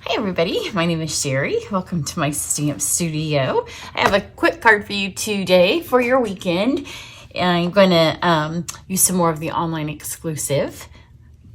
Hi everybody, my name is Cheri. Welcome to my stamp studio. I have a quick card for you today for your weekend. I'm going to use some more of the online exclusive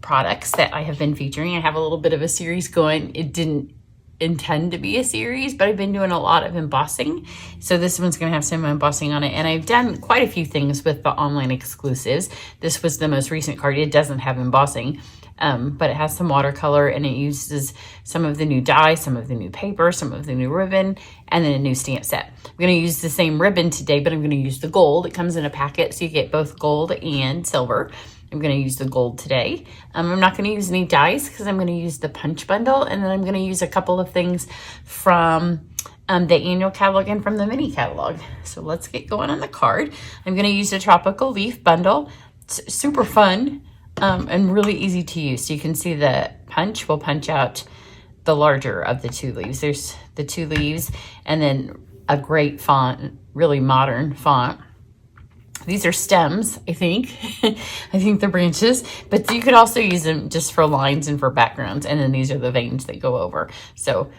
products that I have been featuring. I have a little bit of a series going. It didn't intend to be a series, but I've been doing a lot of embossing. So this one's going to have some embossing on it. And I've done quite a few things with the online exclusives. This was the most recent card. It doesn't have embossing. But it has some watercolor and it uses some of the new dye, some of the new paper, some of the new ribbon, and then a new stamp set. I'm going to use the same ribbon today, but I'm going to use the gold. It comes in a packet, so you get both gold and silver. I'm going to use the gold today. I'm not going to use any dyes because I'm going to use the punch bundle, and then I'm going to use a couple of things from the annual catalog and from the mini catalog. So let's get going on the card. I'm going to use a tropical leaf bundle. It's super fun. And really easy to use. So you can see the punch will punch out the larger of the two leaves. There's the two leaves and then a great font, really modern font. These are stems, I think. I think they're branches, but you could also use them just for lines and for backgrounds. And then these are the veins that go over. So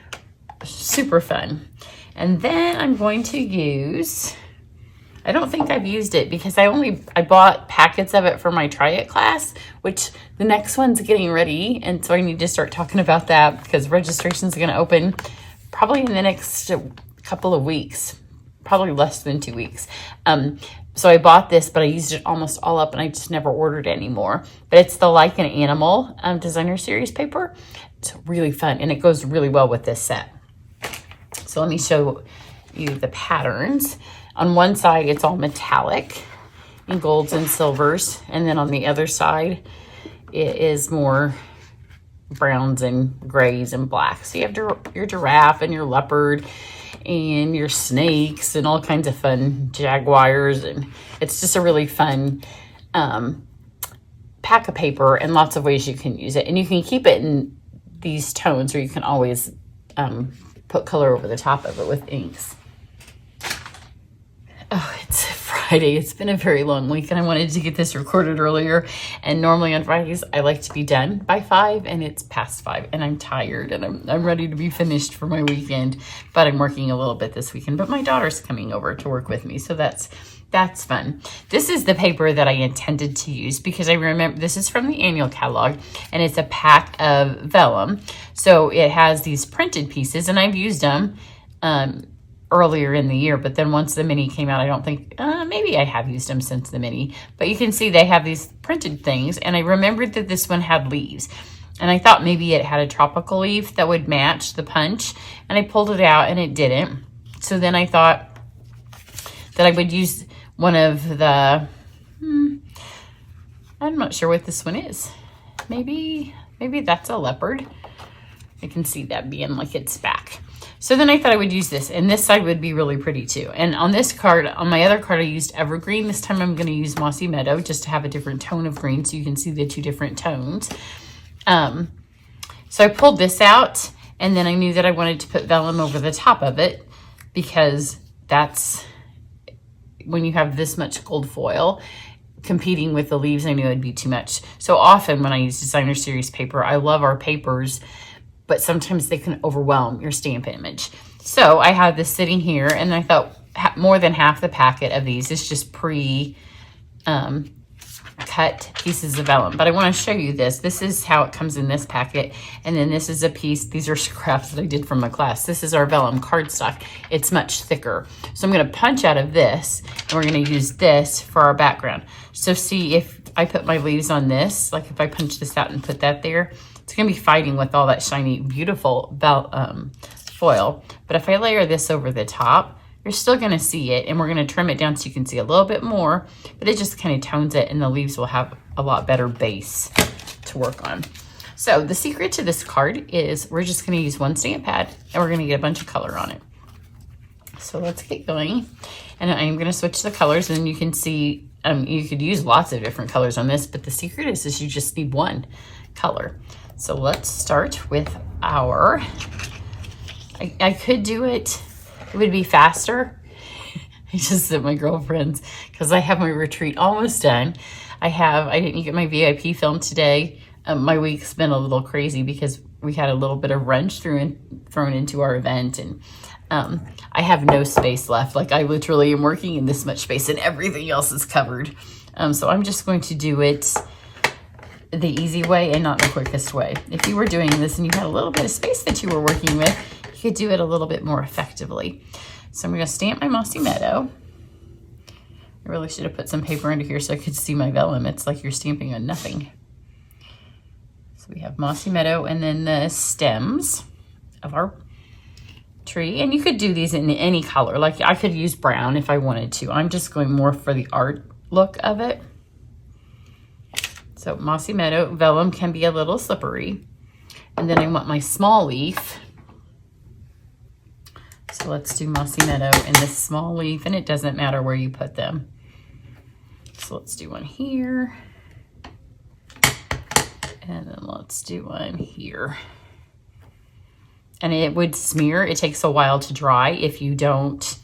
super fun. And then I'm going to use, I don't think I've used it because I bought packets of it for my Try It class, which the next one's getting ready. And so I need to start talking about that because registration is going to open probably in the next couple of weeks, probably less than 2 weeks. So I bought this, but I used it almost all up and I just never ordered anymore. But it's the Like an Animal designer series paper. It's really fun and it goes really well with this set. So let me show you the patterns. On one side, it's all metallic in golds and silvers. And then on the other side, it is more browns and grays and blacks. So you have your giraffe and your leopard and your snakes and all kinds of fun jaguars. And it's just a really fun pack of paper and lots of ways you can use it. And you can keep it in these tones, or you can always put color over the top of it with inks. Oh, it's Friday. It's been a very long week and I wanted to get this recorded earlier. And normally on Fridays, I like to be done by 5 and it's past 5 and I'm tired and I'm ready to be finished for my weekend, but I'm working a little bit this weekend, but my daughter's coming over to work with me. So that's fun. This is the paper that I intended to use because I remember this is from the annual catalog and it's a pack of vellum. So it has these printed pieces and I've used them, earlier in the year, but then once the mini came out, I don't think, maybe I have used them since the mini, but you can see they have these printed things. And I remembered that this one had leaves and I thought maybe it had a tropical leaf that would match the punch, and I pulled it out and it didn't. So then I thought that I would use one of the, I'm not sure what this one is. Maybe that's a leopard. I can see that being like its back. So then I thought I would use this, and this side would be really pretty too. And on this card, on my other card, I used Evergreen. This time I'm going to use Mossy Meadow just to have a different tone of green so you can see the two different tones. So I pulled this out, and then I knew that I wanted to put vellum over the top of it because that's when you have this much gold foil competing with the leaves, I knew it'd be too much. So often when I use designer series paper, I love our papers, but sometimes they can overwhelm your stamp image. So I have this sitting here, and I thought more than half the packet of these is just cut pieces of vellum. But I want to show you this. This is how it comes in this packet. And then this is a piece. These are scraps that I did from my class. This is our vellum cardstock. It's much thicker. So I'm going to punch out of this, and we're going to use this for our background. So see, if I put my leaves on this, like if I punch this out and put that there, it's going to be fighting with all that shiny, beautiful foil. But if I layer this over the top, you're still going to see it, and we're going to trim it down so you can see a little bit more, but it just kind of tones it, and the leaves will have a lot better base to work on. So the secret to this card is we're just going to use one stamp pad, and we're going to get a bunch of color on it. So let's get going. And I'm going to switch the colors, and you can see you could use lots of different colors on this, but the secret is you just need one color. So let's start with our, I could do it, it would be faster. I just at my girlfriend's because I have my retreat almost done. I didn't get my VIP film today. My week's been a little crazy because we had a little bit of wrench thrown into our event, and I have no space left. Like I literally am working in this much space and everything else is covered. So I'm just going to do it the easy way and not the quickest way. If you were doing this and you had a little bit of space that you were working with, you could do it a little bit more effectively. So I'm going to stamp my Mossy Meadow. I really should have put some paper under here so I could see my vellum. It's like you're stamping on nothing. So we have Mossy Meadow and then the stems of our tree. And you could do these in any color. Like I could use brown if I wanted to. I'm just going more for the art look of it. So Mossy Meadow, vellum can be a little slippery. And then I want my small leaf. So let's do Mossy Meadow and this small leaf, and it doesn't matter where you put them. So let's do one here. And then let's do one here. And it would smear. It takes a while to dry if you don't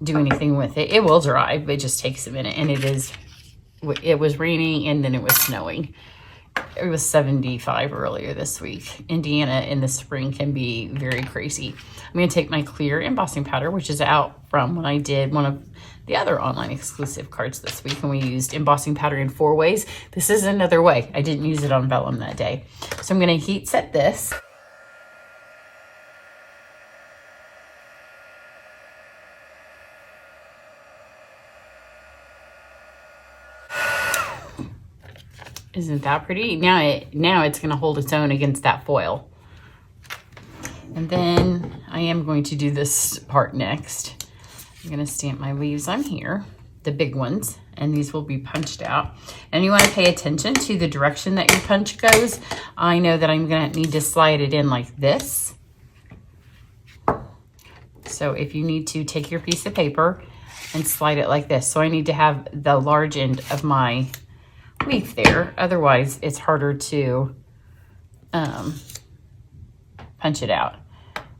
do anything with it. It will dry, but it just takes a minute. And it was raining and then it was snowing. It was 75 earlier this week. Indiana in the spring can be very crazy. I'm going to take my clear embossing powder, which is out from when I did one of the other online exclusive cards this week, and we used embossing powder in 4 ways. This is another way. I didn't use it on vellum that day. So I'm going to heat set this. Isn't that pretty? Now it's going to hold its own against that foil. And then I am going to do this part next. I'm going to stamp my leaves on here, the big ones, and these will be punched out. And you want to pay attention to the direction that your punch goes. I know that I'm going to need to slide it in like this. So if you need to, take your piece of paper and slide it like this. So I need to have the large end of my leaf there. Otherwise, it's harder to punch it out.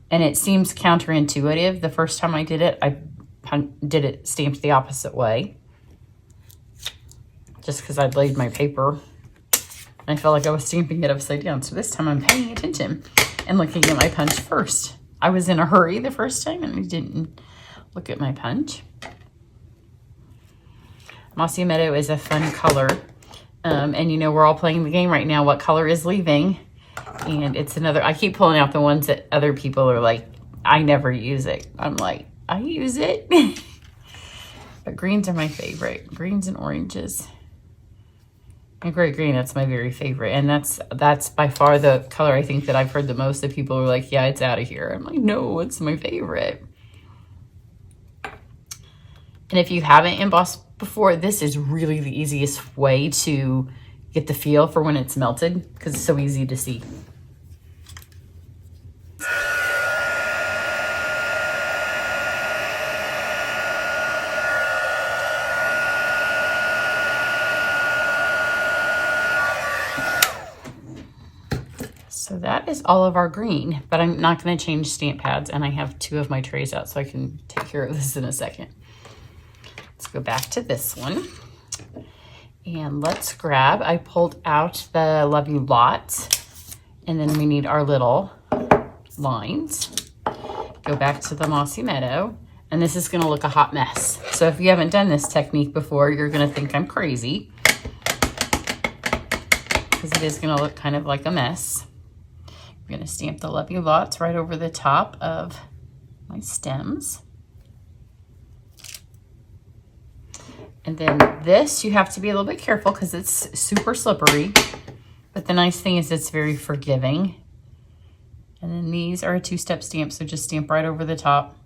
And it seems counterintuitive. The first time I did it, I stamped the opposite way. Just because I'd laid my paper. I felt like I was stamping it upside down. So this time I'm paying attention and looking at my punch first. I was in a hurry the first time and I didn't look at my punch. Mossy Meadow is a fun color. And you know, we're all playing the game right now. What color is leaving? And it's another, I keep pulling out the ones that other people are like, I never use it. I'm like, I use it. But greens are my favorite. Greens and oranges. And gray green, that's my very favorite. And that's by far the color I think that I've heard the most that people are like, yeah, it's out of here. I'm like, no, it's my favorite. And if you haven't embossed before, this is really the easiest way to get the feel for when it's melted because it's so easy to see. So that is all of our green, but I'm not going to change stamp pads, and I have 2 of my trays out so I can take care of this in a second. Let's go back to this one. And let's grab, I pulled out the Love You Lot, and then we need our little lines. Go back to the Mossy Meadow, and this is gonna look a hot mess. So if you haven't done this technique before, you're gonna think I'm crazy, because it is gonna look kind of like a mess. I'm gonna stamp the Love You Lots right over the top of my stems. And then this, you have to be a little bit careful because it's super slippery. But the nice thing is it's very forgiving. And then these are a 2-step stamp, so just stamp right over the top.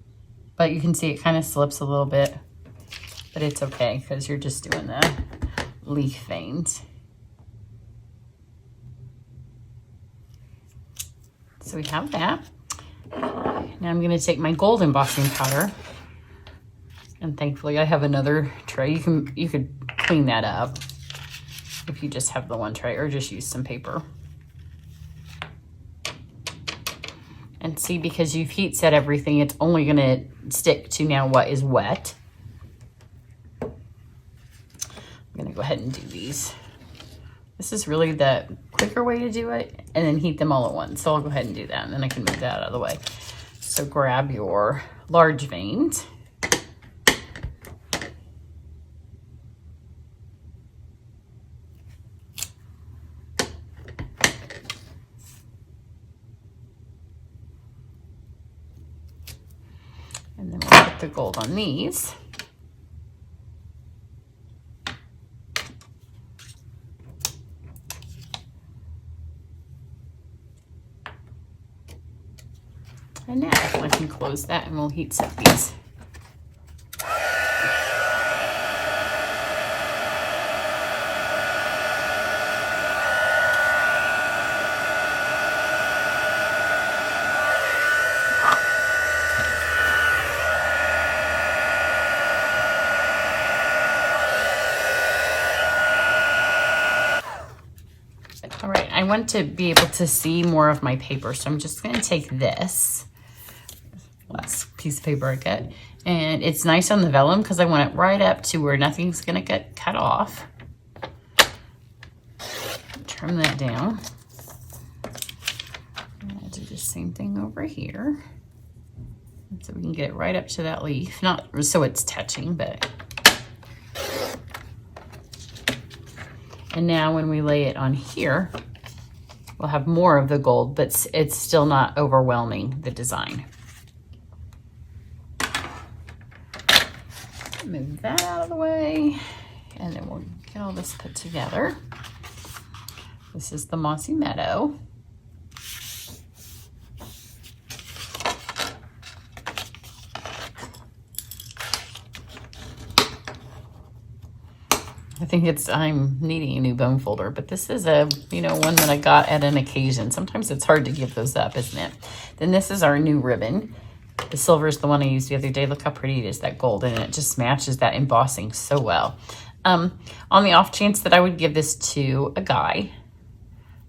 But you can see it kind of slips a little bit. But it's okay because you're just doing the leaf veins. So we have that. Now I'm going to take my gold embossing powder. And thankfully I have another tray. You could clean that up if you just have the one tray, or just use some paper. And see, because you've heat set everything, it's only gonna stick to now what is wet. I'm gonna go ahead and do these. This is really the quicker way to do it, and then heat them all at once. So I'll go ahead and do that, and then I can move that out of the way. So grab your large veins. And then we'll put the gold on these. And now I can close that and we'll heat set these. All right, I want to be able to see more of my paper, so I'm just going to take this last piece of paper I get, and it's nice on the vellum because I want it right up to where nothing's going to get cut off. Trim that down. And I'll do the same thing over here, so we can get it right up to that leaf, not so it's touching, but. And now when we lay it on here, we'll have more of the gold, but it's still not overwhelming the design. Move that out of the way, and then we'll get all this put together. This is the Mossy Meadow. I think I'm needing a new bone folder, but this is a, one that I got at an occasion. Sometimes it's hard to give those up, isn't it? Then this is our new ribbon. The silver is the one I used the other day. Look how pretty it is, that gold, and it just matches that embossing so well. On the off chance that I would give this to a guy,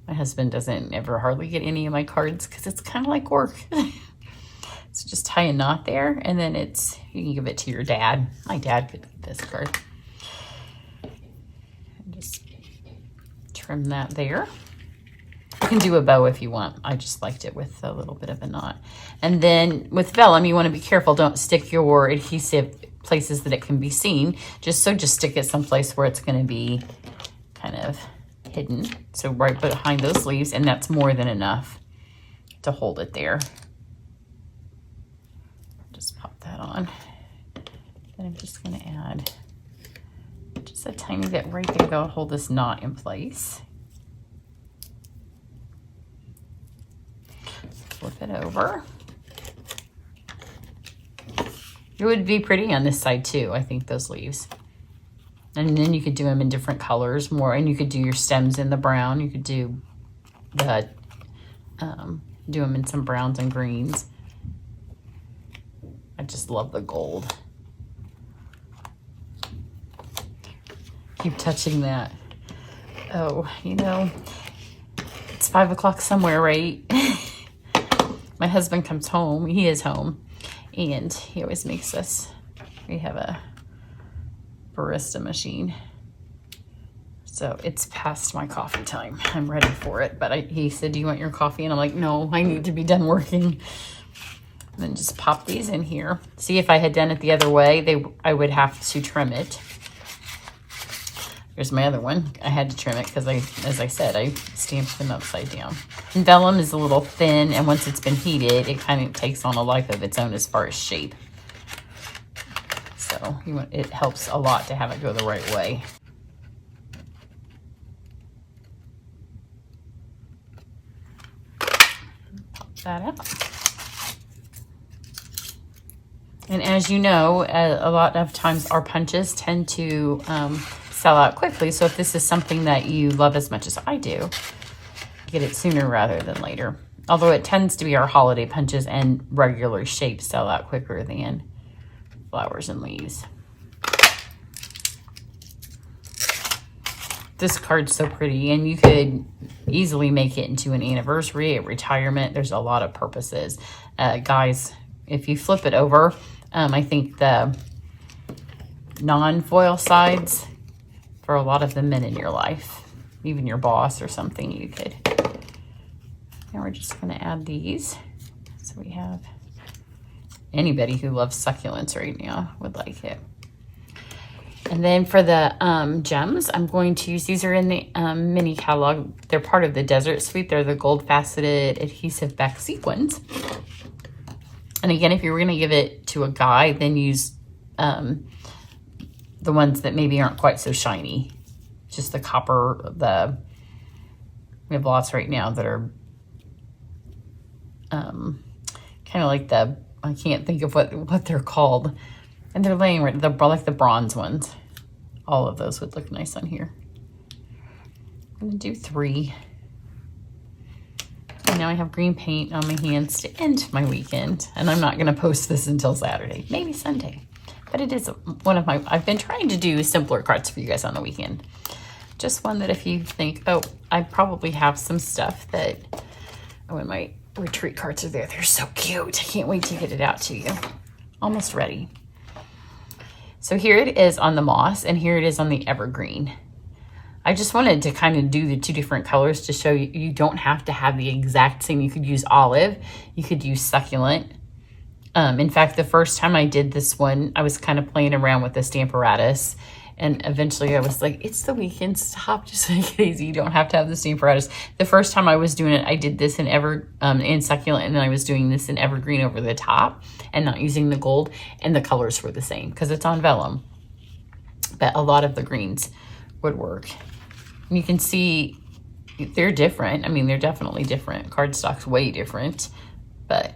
my husband doesn't ever hardly get any of my cards because it's kind of like work. So just tie a knot there, and then you can give it to your dad. My dad could get this card. And just trim that there. You can do a bow if you want. I just liked it with a little bit of a knot. And then with vellum, you want to be careful. Don't stick your adhesive places that it can be seen. Just stick it someplace where it's going to be kind of hidden. So right behind those leaves, and that's more than enough to hold it there. Just pop that on. Then I'm just going to add just a tiny bit right there to hold this knot in place. Flip it over. It would be pretty on this side too, I think, those leaves. And then you could do them in different colors more, and you could do your stems in the brown. You could do the do them in some browns and greens. I just love the gold. Keep touching that. Oh, it's 5 o'clock somewhere, right? My husband comes home. He is home, and he always makes us. We have a barista machine, so it's past my coffee time. I'm ready for it, but he said, "Do you want your coffee?" And I'm like, "No, I need to be done working." And then just pop these in here. See, if I had done it the other way, I would have to trim it. Here's my other one. I had to trim it because as I said, I stamped them upside down. And vellum is a little thin, and once it's been heated, it kind of takes on a life of its own as far as shape. So it helps a lot to have it go the right way. Pop that out. And as you know, a lot of times our punches tend to sell out quickly. So if this is something that you love as much as I do, get it sooner rather than later. Although it tends to be our holiday punches and regular shapes sell out quicker than flowers and leaves. This card's so pretty, and you could easily make it into an anniversary, a retirement. There's a lot of purposes. Guys, if you flip it over, I think the non-foil sides for a lot of the men in your life. even your boss or something you could. Now we're just going to add these. So we have anybody who loves succulents right now would like it. And then for the gems, I'm going to use, these are in the mini catalog. They're part of the Desert Suite. They're the gold faceted adhesive back sequins. And again, if you were going to give it to a guy, then use the ones that maybe aren't quite so shiny. Just the copper, we have lots right now that are kind of like the, I can't think of what they're called. And they're laying right, they're like the bronze ones. All of those would look nice on here. I'm gonna do 3. And now I have green paint on my hands to end my weekend. And I'm not gonna post this until Saturday, maybe Sunday. But it is one of my, I've been trying to do simpler cards for you guys on the weekend. Just one that if you think, oh, I probably have some stuff that, oh, and my retreat cards are there. They're so cute. I can't wait to get it out to you. Almost ready. So here it is on the moss, and here it is on the evergreen. I just wanted to kind of do the 2 different colors to show you, you don't have to have the exact same. You could use olive, you could use succulent. In fact, the first time I did this one, I was kind of playing around with the Stamparatus, and eventually I was like, it's the weekend, stop, just make it easy. You don't have to have the Stamparatus. The first time I was doing it, I did this in succulent, and then I was doing this in evergreen over the top and not using the gold, and the colors were the same because it's on vellum. But a lot of the greens would work. And you can see they're different. I mean, they're definitely different. Cardstock's way different, but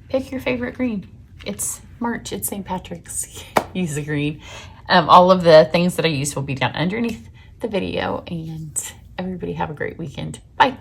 pick your favorite green. It's March, it's St. Patrick's. Use the green. All of the things that I use will be down underneath the video, and everybody have a great weekend. Bye.